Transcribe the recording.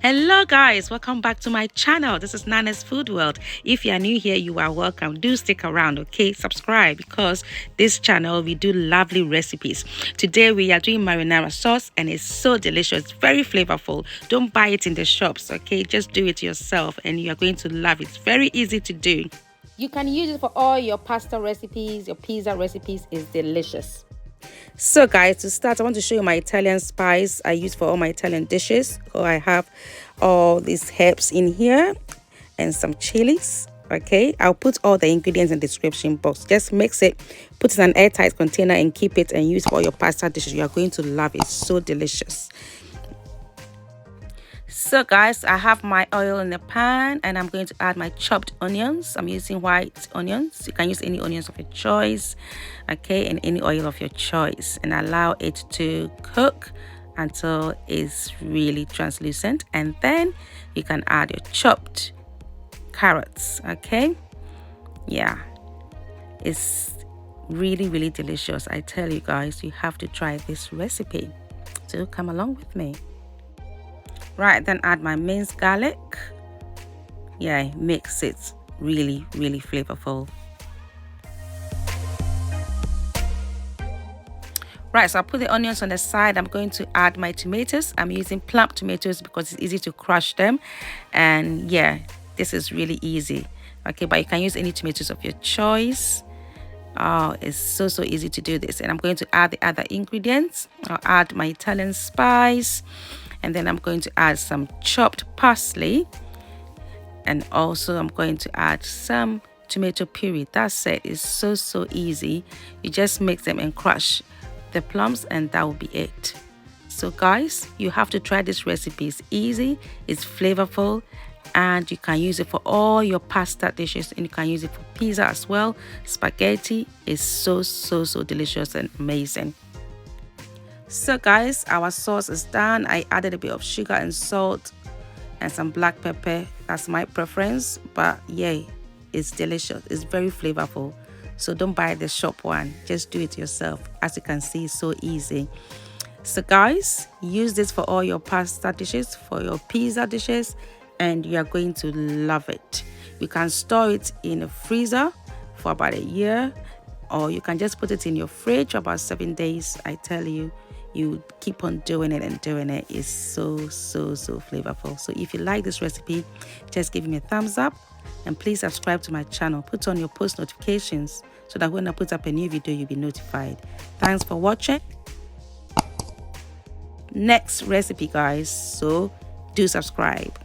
Hello guys, welcome back to my channel. This is Nana's Food World. If you are new here, you are welcome. Do stick around, okay? Subscribe, because this channel we do lovely recipes. Today we are doing marinara sauce and it's so delicious, very flavorful. Don't buy it in the shops, okay? Just do it yourself and you are going to love it. It's very easy to do. You can use it for all your pasta recipes, your pizza recipes. It's delicious. So guys, to start, I want to show you my Italian spice I use for all my Italian dishes. So I have all these herbs in here and some chilies. Okay, I'll put all the ingredients in the description box. Just mix it, put it in an airtight container and keep it and use for all your pasta dishes. You are going to love it. It's so delicious. So guys, I have my oil in the pan and I'm going to add my chopped onions. I'm using white onions. You can use any onions of your choice, okay, and any oil of your choice, and allow it to cook until it's really translucent, and then you can add your chopped carrots. Okay, yeah, it's really delicious. I tell you guys, you have to try this recipe, so come along with me. Right, then add my minced garlic. Yeah, it makes it really flavorful. Right, so I'll put the onions on the side. I'm going to add my tomatoes. I'm using plum tomatoes because it's easy to crush them. And yeah, this is really easy. Okay, but you can use any tomatoes of your choice. Oh, it's so easy to do this. And I'm going to add the other ingredients. I'll add my Italian spice. And then I'm going to add some chopped parsley. And also I'm going to add some tomato puree. That's it. It's so easy. You just mix them and crush the plums and that will be it. So guys, you have to try this recipe. It's easy, it's flavorful, and you can use it for all your pasta dishes, and you can use it for pizza as well. Spaghetti is so delicious and amazing. So guys, our sauce is done. I added a bit of sugar and salt and some black pepper. That's my preference, but yeah, it's delicious. It's very flavorful. So don't buy the shop one, just do it yourself. As you can see, it's so easy. So guys, use this for all your pasta dishes, for your pizza dishes, and you are going to love it. You can store it in the freezer for about a year, or you can just put it in your fridge for about 7 days. I tell you, you keep on doing it and doing it. It's so flavorful. So if you like this recipe, just give me a thumbs up and please subscribe to my channel. Put on your post notifications so that when I put up a new video, you'll be notified. Thanks for watching. Next recipe guys, so do subscribe.